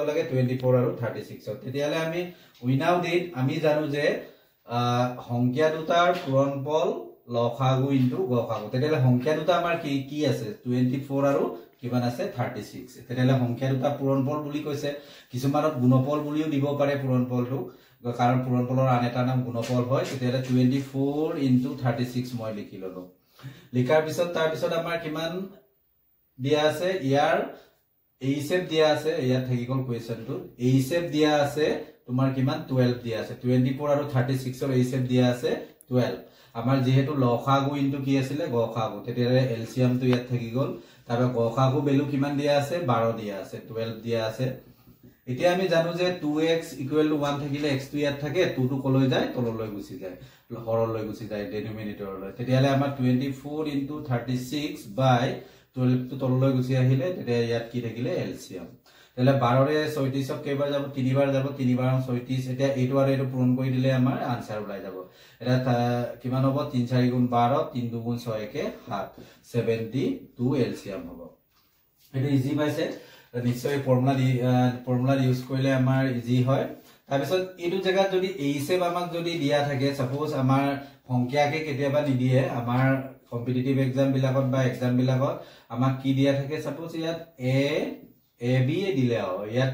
ওলাব লাগে 24 আৰু 36 তেতিয়ালে আমি উইনাউট ইট আমি জানো যে সংখ্যা দুটাৰ পূৰণফল লসাগু ইনটু গসাগু তেতিয়ালে সংখ্যা দুটা আমাৰ কি আছে 24 আৰু কিমান আছে 36 তেতিয়ালে সংখ্যা দুটা পূৰণফল বুলি কৈছে কিছুমানত গুণফল বুলিও দিব পাৰে পূৰণফলটো কাৰণ পূৰণফলৰ আন এটা নাম গুণফল হয় তেতিয়ালে 24 ইনটু 36 মই লিখি ললো লিখাৰ পিছত তাৰ পিছত আমাৰ কিমান দিয়া আছে ইয়াৰ এই শেপ দিয়া আছে ইয়াত থাকি গল কোৱেশ্চনটো এই শেপ দিয়া আছে তোমাৰ কিমান 12 দিয়া আছে 24 আৰু 36 ৰ এই শেপ দিয়া আছে 12 আমাৰ যেহেতু লসাগু ইনটু কি আছিল গসাগু তেতিয়ালে এলসিয়াম টো ইয়াত থাকি গল তাৰ গসাগু ভ্যালু কিমান দিয়া আছে 12 দিয়া আছে 12 দিয়া আছে এতিয়া আমি জানো যে 2x = 1 থাকিলে x টো ইয়াত থাকে 2 টো কলৈ যায় তললৈ গুচি যায় হৰলৈ গুচি যায় ডেনোমিনেটৰলৈ তেতিয়ালে আমাৰ 24 * 36 / 12 টো তললৈ গুচি আহিলে তেতিয়া ইয়াত কি থাকিলে এলসিয়াম তেলে 12 ৰে 36 ক কেইবাৰ যাব তিনিবাৰ যাব তিনিবাৰ 36 এতিয়া এইটো আৰু এইটো পূৰণ কৰি দিলে আমাৰ আনসাৰ ওলাই যাব এটা কিমান হ'ব 3 4 * 12 3 2 * 6 কে 7 72 এলসিয়াম হ'ব এটা ইজি পাইছে নিশ্চয় ফৰ্মুলা ইউজ কৰিলে আমাৰ ইজি হয় তাৰ পিছত এইটো জায়গা যদি এই শেপ আমাক যদি দিয়া থাকে সাপোজ আমাৰ সংখ্যাকে কেতিয়াবা নিদিয়ে আমাৰ কম্পিটিটিভ এক্সাম বিলাকত বা এক্সাম বিলাকত আমাক কি দিয়া থাকে সাপোজ ইয়াত a b দিলে ইয়াত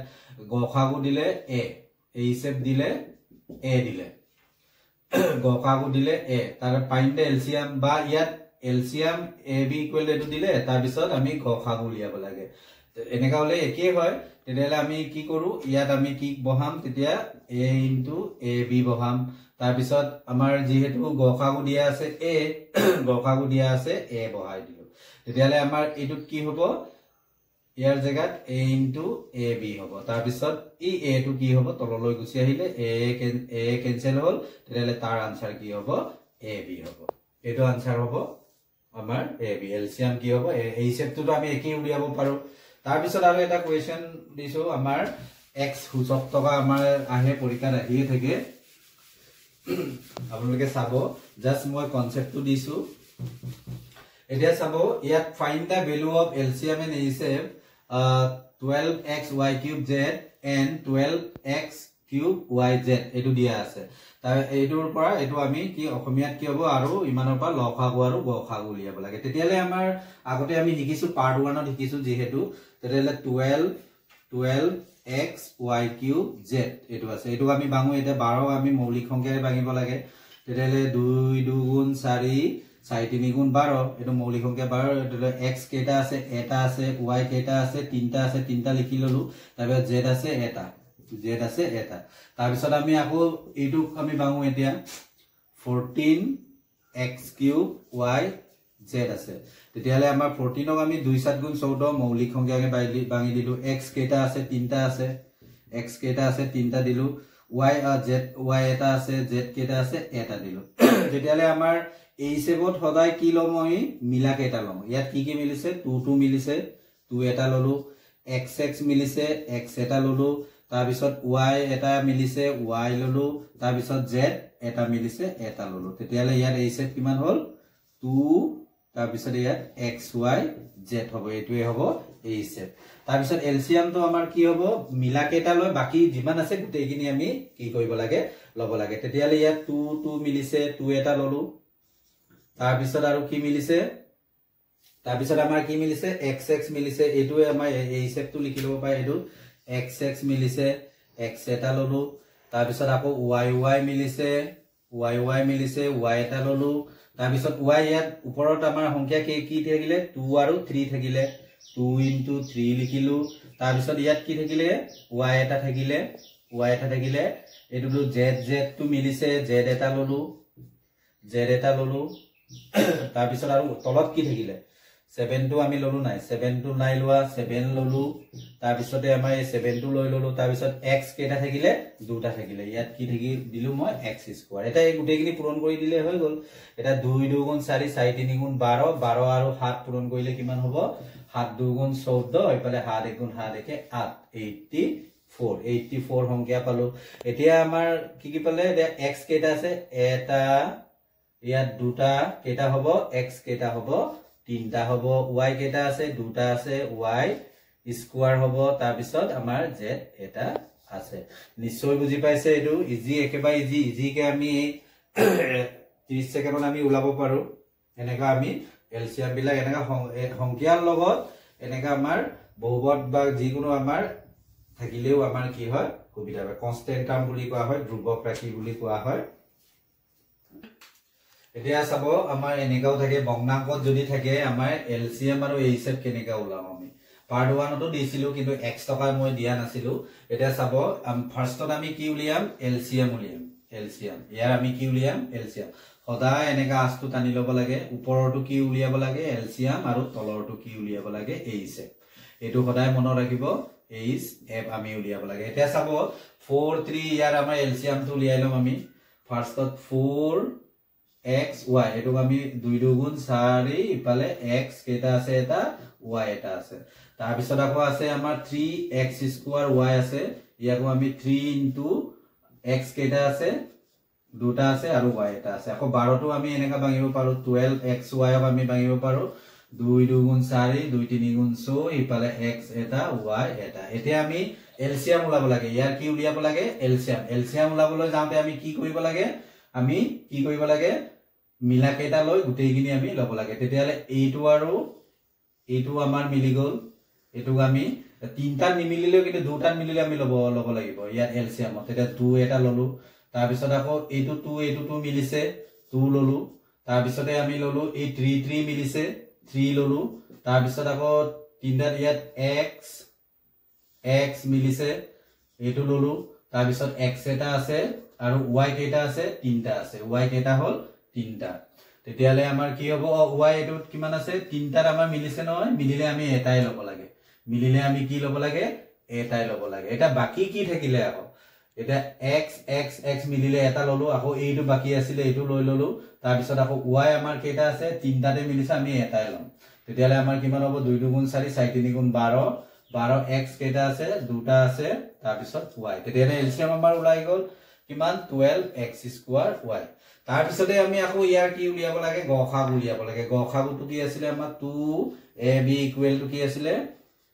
গসাগু দিলে a এই শেপ দিলে a দিলে গসাগু দিলে a তাৰ ফাইন্ড দ্য এলসিয়াম বা ইয়াত এলসিয়াম ab = এটো দিলে তাৰ পিছত আমি গসাগু লিয়াব লাগে এনেকা হলে একে হয় তেতিয়ালে আমি কি কৰো ইয়াত আমি কি বহাম তেতিয়া a * ab বহাম তাৰ পিছত আমাৰ যেহেতু গসাগু দিয়া আছে a গসাগু দিয়া আছে a বহাই দিলো তেতিয়ালে আমাৰ এটুত কি হ'ব ইয়াৰ জায়গাত a * ab হ'ব তাৰ পিছত ই a টো কি হ'ব তললৈ গুচি আহিলে a কেনসেল হ'ল তেতিয়ালে তাৰ আনসাৰ কি হ'ব ab হ'ব এটো আনসাৰ হ'ব আমাৰ ab এলসিয়াম কি হ'ব এই শেপটো আমি একেই উলিয়াব পাৰো তাৰ পিছত আৰু এটা কোৱেশ্চন দিছো আমাৰ x সূচক টকা আমাৰ আহে পৰীক্ষাত আহিয়ে থাকে আপোনালোকে চাব জাস্ট মই কনসেপ্টটো দিছো এতিয়া চাব ইয়াত find the value of LCM and HCF 12xy³ z and 12x³ yz এটো দিয়া আছে তাৰ এইটোৰ পৰা এটো আমি কি অসমীয়াত কি হ'ব আৰু ইমানৰ পৰা লসাগু আৰু গসাগু লিয়াব লাগে তেতিয়ালে আমাৰ আগতে আমি শিকিছো পাৰ্ট 1 ত শিকিছো যেহেতু তেতিয়ালে 12xy³ z এটো আছে এটো আমি বাঙু এটা 12 আমি মৌলিক সংখ্যাৰে ভাঙিব লাগে তেতিয়ালে 2 2 গুণ 4 4 3 গুণ 12 এটো মৌলিক সংখ্যা 12 এটো x কেটা আছে এটা আছে y কেটা আছে তিনটা আছে তিনটা লিখি ললো তাৰপৰ z আছে এটা তাৰ পিছত আমি আকৌ এইটো আমি বাঙু এতিয়া 14x³ yz আছে তেতিয়ালে আমাৰ 14 ক আমি 2 7 গুণ 14 মৌলিক সংখ্যাকে ভাঙি দিলো x কেটা আছে তিনটা আছে x কেটা আছে তিনটা দিলো y এটা আছে z কেটা আছে এটা দিলো তেতিয়ালে আমাৰ এই শেপত সদায় কি লম আমি মিলা কেটা লম ইয়াত কি মিলিছে 2 2 মিলিছে 2 এটা ললো x মিলিছে x এটা ললো তাৰ পিছত y এটা মিলিছে y ললো তাৰ পিছত z এটা মিলিছে এটা ললো তেতিয়ালে ইয়াত এই শেপ কিমান হল 2 তাৰ পিছত ইয়াত xy z হ'ব এটোৱে হ'ব এই শেপ তাৰ পিছত এলসিয়াম তো আমাৰ কি হ'ব মিলা কেটা লৈ বাকি যিমান আছে গুটেইখিনি আমি কি কৰিব লাগে লব লাগে তেতিয়ালে ইয়াত 2 2 মিলিছে 2 এটা ললো তাৰ পিছত আৰু কি মিলিছে তাৰ পিছত আমাৰ কি মিলিছে xx মিলিছে এটোৱে আমাৰ এই শেপটো লিখি লব পায় এটো xx মিলিছে x এটা ললো তাৰ পিছত আকৌ yy মিলিছে y এটা ললো তাৰ পিছত y ইয়াত ওপৰত আমাৰ সংখ্যা কি থাকিলে 2 আৰু 3 থাকিলে 2 * 3 লিখিলো তাৰ পিছত ইয়াত কি থাকিলে y এটা থাকিলে এটো z টো মিলিছে z এটা ললো তাৰ পিছত আৰু তলত কি থাকিলে 7 টো আমি ললো নাই 7 টো নাই লোৱা 7 ললো তাৰ পিছতে আমাৰ এই 7 টো লৈ ললো তাৰ পিছত x কেটা থাকিলে দুটা থাকিলে ইয়াত কি থাকি দিলু মই x² এটা এই গুটেইখিনি পূৰণ কৰি দিলে হৈ গল এটা 2 2 গুণ 4 4 3 গুণ 12 12 আৰু 7 পূৰণ কৰিলে কিমান হ'ব 7 2 গুণ 14 ইফালে 7 1 গুণ 7 1 8 84 সংখ্যা পালো এতিয়া আমাৰ কি পালে x কেটা আছে এটা ইয়াত দুটা কেটা হ'ব x কেটা হ'ব তিনটা হ'ব y কেটা আছে দুটা আছে y স্কোয়ার হব তাৰ পিছত আমাৰ z এটা আছে নিশ্চয় বুজি পাইছে এটো ইজি একেবাৰে ইজি কে আমি 30 সেকেন্ডত আমি উলাব পাৰো এনেকা আমি এলসিএম বিলা এনেকা সংখ্যাৰ লগত এনেকা আমাৰ বহুপদ বা যিকোনো আমাৰ থাকিলেও আমাৰ কি হয় সুবিধা হয় কনস্ট্যান্ট টাৰ্ম বুলি কোৱা হয় ধ্ৰুবক ৰাশি বুলি কোৱা হয় এতিয়া চাব আমাৰ এনেকাও থাকে ভগ্নাংকত যদি থাকে আমাৰ এলসিএম আৰু এইচএফ কেনেকা উলাম আমি পার্ট 1 তো দিছিলো কিন্তু x টকা মই দিয়া নাছিলো এটা চাব ফার্স্টত আমি কি উলিয়াম এলসিএম উলিয়াম এলসিএম ইয়াৰ আমি কি উলিয়াম এলসিএম সদায় এনেকা আস্তু টানি লব লাগে ওপৰটো কি উলিয়াব লাগে এলসিএম আৰু তলৰটো কি উলিয়াব লাগে এইচএফ এটো সদায় মনত ৰাখিব এইচএফ আমি উলিয়াব লাগে এটা চাব 4 3 ইয়াৰ আমাৰ এলসিএম টো উলিয়াই লম আমি ফার্স্টত 4 x y এটো আমি 2 দুগুণ 4 ইফালে x কেটা আছে এটা y এটা আছে তাৰ পিছত আকৌ আছে আমাৰ 3x স্কয়ার y আছে ইয়াকো আমি 3 x কেটা আছে দুটা আছে আৰু y এটা আছে আকৌ 12 টো আমি এনেকা ভাঙিব পাৰো 12xy আমি ভাঙিব পাৰো 2 দুগুণ 4 2 3 গুণ 6 ইফালে x এটা y এটা এতিয়া আমি এলসিএম উলাব লাগে ইয়াৰ কি উলিয়াব লাগে এলসিএম উলাবলৈ যাওঁতে আমি কি কৰিব লাগে আমি কি কৰিব লাগে মিলা কেটা লৈ গুটেইখিনি আমি লব লাগে তেতিয়ালে এইটো আৰু এইটো আমাৰ মিলি গল এটো আমি তিনটা নিমিলিলেও কিন্তু দুটা মিলিলে আমি লব লাগিব ইয়াৰ এলসিএম তেতিয়া 2 এটা ললো তাৰ পিছত আকৌ এইটো 2 মিলিছে 2 ললো তাৰ পিছতে আমি ললো এই 3 মিলিছে 3 ললো তাৰ পিছত আকৌ তিনটা ইয়াত x মিলিছে এইটো ললো তাৰ পিছত x এটা আছে আৰু y কেটা আছে তিনটা আছে y কেটা হল তিনটা তেতিয়ালে আমাৰ কি হ'ব y এটো কিমান আছে তিনটাৰ আমাৰ মিলিছে নহয় মিলিলে আমি এটাই লব লাগে মিলিলে আমি কি লব লাগে এটাই লব লাগে এটা বাকি কি থাকিলে আকৌ এটা x মিলিলে এটা ললো আকৌ এইটো বাকি আছিল এইটো লৈ ললো তাৰ পিছত আকৌ y আমাৰ কেটা আছে তিনটাতে মিলিছে আমি এটাই লম তেতিয়ালে আমাৰ কিমান হ'ব 2 দুগুণ 4 4 3 গুণ 12 x কেটা আছে দুটা আছে তাৰ পিছত y তেতিয়ালে এলসিএম আমাৰ ওলাই গল কিমান 12x স্কয়াৰ y তাৰ পিছতে আমি আকৌ ইয়াৰ কি উলিয়াব লাগে গসাগু উলিয়াব লাগে গসাগুটো কি আছিল আমাৰ 2ab = কি আছিল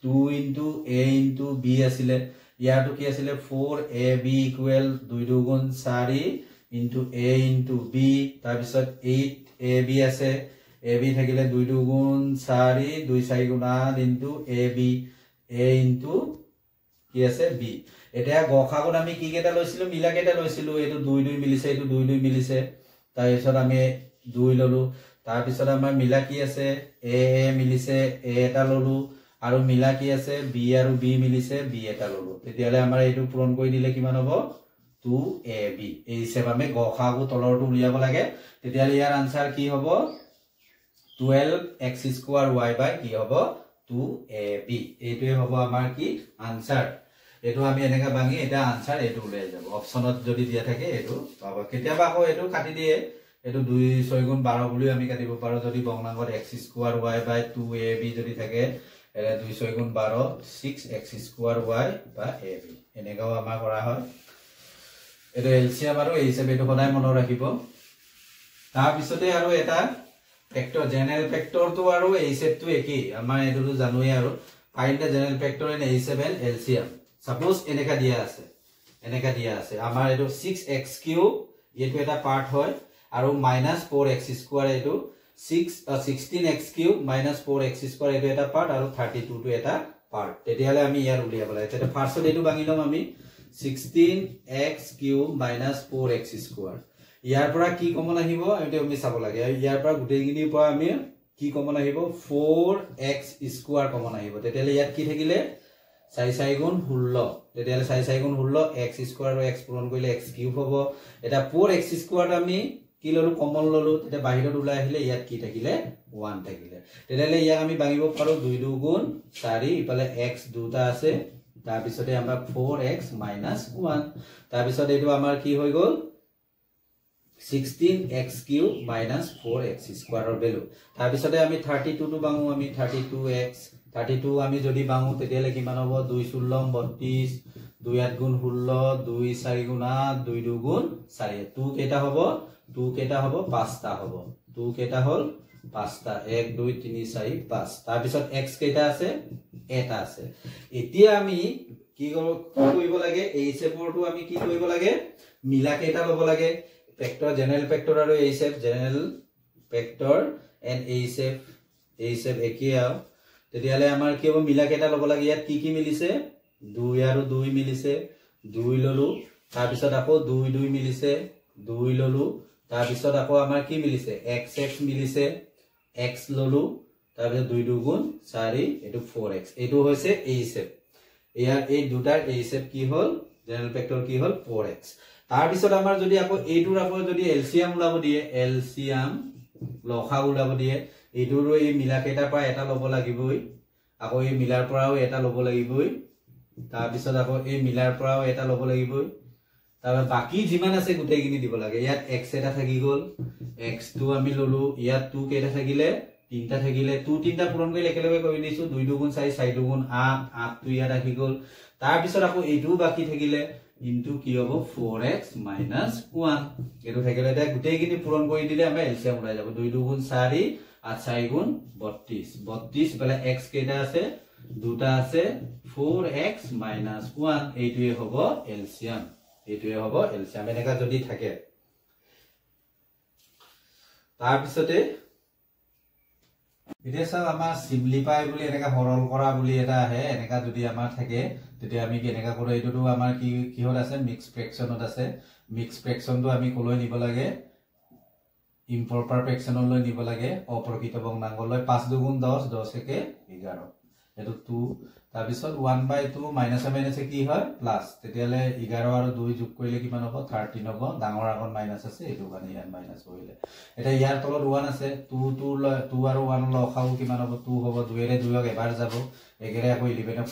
2 * a * b আছিল ইয়াৰটো কি আছিল 4ab = 2 দুগুণ 4 * a * b তাৰ পিছত 8ab আছে ab থাকিলে 2 দুগুণ 4 2 4 গুণ 8 ab a কি আছে b এতিয়া গসাগুত আমি কি কেটা লৈছিলো মিলা কেটা লৈছিলো এটো 2 মিলিছে এটো 2 মিলিছে তাৰ পিছত আমি 2 ললো তাৰ পিছত আমাৰ মিলা কি আছে a মিলিছে a এটা ললো আৰু মিলা কি আছে b আৰু b মিলিছে b এটা ললো তেতিয়ালে আমাৰ এটো পূৰণ কৰি দিলে কিমান হ'ব 2ab এই হিচাপে আমি গসাগু তলৰটো উলিয়াব লাগে তেতিয়ালে ইয়াৰ আনসাৰ কি হ'ব 12x স্কয়াৰ y / কি হ'ব 2ab এইটোই হ'ব আমাৰ কি আনসার এটো আমি এনেকা ভাঙি এটা আনসার এটো উলাই যাব অপশনত যদি দিয়া থাকে এটো পাবা কেতিয়াবা আকৌ এটো কাটি দিয়ে এটো 2 6 গুণ 12 বুলি আমি কাটিব পাৰো যদি ভগ্নাংকত x স্কয়ার y / 2ab যদি থাকে এলে 2 6 গুণ 12 6x স্কয়ার y / ab এনেকাও আমাৰ কৰা হয় এটো এলসিএম আৰু এই হিচাপে এটো সদায় মনত ৰাখিব তাৰ পিছতে আৰু এটা ফেক্টৰ জেনাৰেল ফেক্টৰ তো আৰু এইচএফ তো একেই আমাৰ এটো জানোই আৰু find da general factor in a7 LCM suppose এনেকা দিয়া আছে আমাৰ এটো 6x³ এটো এটা পাৰ্ট হয় আৰু -4x² এটো 16x³ -4x² এটো এটা পাৰ্ট আৰু 32 টো এটা পাৰ্ট তেতিয়ালে আমি ইয়াৰ উলিয়াব লাগে তেতে ফাৰ্স্টত এটো ভাঙি লম আমি 16x³ -4x² ইয়াৰ পৰা কি কমন আহিব এটো আমি চাব লাগে ইয়াৰ পৰা গুটেইগিনিৰ পৰা আমি কি কমন আহিব 4x² কমন আহিব তেতিয়ালে ইয়াত কি থাকিলে 4 4 গুণ 16 তেতিয়ালে 4 4 গুণ 16 x² আৰু x পূৰণ কৰিলে x³ হ'ব এটা 4x² আমি কি ললো কমন ললো তেতিয়া বাহিৰত ওলাই আহিলে ইয়াত কি থাকিলে 1 থাকিলে তেতিয়ালে ইয়াক আমি ভাঙিব পাৰো 2 দুগুণ 4 ইফালে x দুটা আছে তাৰ পিছতে আমাৰ 4x - 1 তাৰ পিছত এটো আমাৰ কি হৈ গল 16x³ - 4x² ৰ ভ্যালু তাৰ পিছতে আমি 32 টো ভাঙো আমি 32x 32 আমি যদি ভাঙো তেতিয়ালে কিমান হ'ব 2 16 32 2 8 গুণ 16 2 4 গুণ 8 2 2 গুণ 4 2 কেটা হ'ব 2 কেটা হ'ব 5টা হ'ব 2 কেটা হল পাঁচটা 1 2 3 4 5 তাৰ পিছত x কেইটা আছে এটা আছে এতিয়া আমি কি কৰিব লাগে এই শেপৰটো আমি কি কৰিব লাগে মিলা কেইটা লব লাগে ফেক্টৰ জেনাৰেল ফেক্টৰ আৰু এই শেপ জেনাৰেল ফেক্টৰ এন্ড এই শেপ একিয়া তেতিয়ালে আমাৰ কি হ'ব মিলা কেইটা লব লাগে ইয়াত কি মিলিছে 2 আৰু 2 মিলিছে 2 ললো তাৰ পিছত আকৌ 2 2 মিলিছে 2 ললো তাৰ পিছত আকৌ আমাৰ কি মিলিছে x মিলিছে x ললো তাৰ পিছত 2 2 গুণ 4 এটো 4x এটো হৈছে এই শেপ ইয়াৰ এই দুটাৰ এই শেপ কি হল জেনাৰেল ফেক্টৰ কি হল 4x তাৰ পিছত আমাৰ যদি আকৌ এইটোৰ আকৌ যদি এলসিয়াম উলাব দিয়ে এলসিয়াম লখা উলাব দিয়ে এইটোৰ এই মিলা কেইটা পৰা এটা লব লাগিবই আকৌ এই মিলাৰ পৰাও এটা লব লাগিবই তাৰ পিছত আকৌ এই মিলাৰ পৰাও এটা লব লাগিবই তাৰ বাকি যিমান আছে গুটেইখিনি দিব লাগে ইয়াত x এটা থাকি গল x টো আমি ললো ইয়াত 2 কেইটা থাকিলে তিনটা থাকিলে 2 তিনটা পূৰণ কৰি একেলগে কৰি দিছো 2 2 গুণ 4 4 2 গুণ 8 8 টো ইয়াত আহি গল তাৰ পিছত আকৌ এইটো বাকি থাকিলে ইনটু কি হ'ব 4x - 1 এটো থাকিলে এটা গুটেইখিনি পূৰণ কৰি দিলে আমাৰ এলসিয়াম ওলাই যাব 2 2 গুণ 4 8 4 গুণ 32 32 বেলা x কেইটা আছে দুটা আছে 4x - 1 এইটোৱে হ'ব এলসিয়াম এইটোৱে হ'ব এলসিয়াম এনেকা যদি থাকে তাৰ পিছতে এতিয়া সব আমাৰ সিম্পলিফাই বুলি এনেকা সৰল কৰা বুলি এটা আহে এনেকা যদি আমাৰ থাকে তেতিয়া আমি কেনেকা কৰো এটোটো আমাৰ কি হল আছে মিক্স ফ্ৰেকশনত আছে মিক্স ফ্ৰেকশনটো আমি কলৈ নিব লাগে ইম্প্ৰপাৰ ফ্ৰেকশনলৈ নিব লাগে অপ্ৰকৃত ভগ্নাংকলৈ 5 2 গুণ 10 10 একে 11 এটো 2 তাৰ পিছত 1/2 মাইনাস মাইনাস কি হয় প্লাস তেতিয়ালে 11 আৰু 2 যোগ কৰিলে কিমান হ'ব 13 হ'ব ডাঙৰ আগত মাইনাস আছে এটো কাৰণে ইয়াত মাইনাস কৰিলে এটা ইয়াৰ তলত 1 আছে 2 আৰু 1 লখাও কিমান হ'ব 2 হ'ব 2 এৰে 2 এবাৰ যাব একেৰে আকৌ 11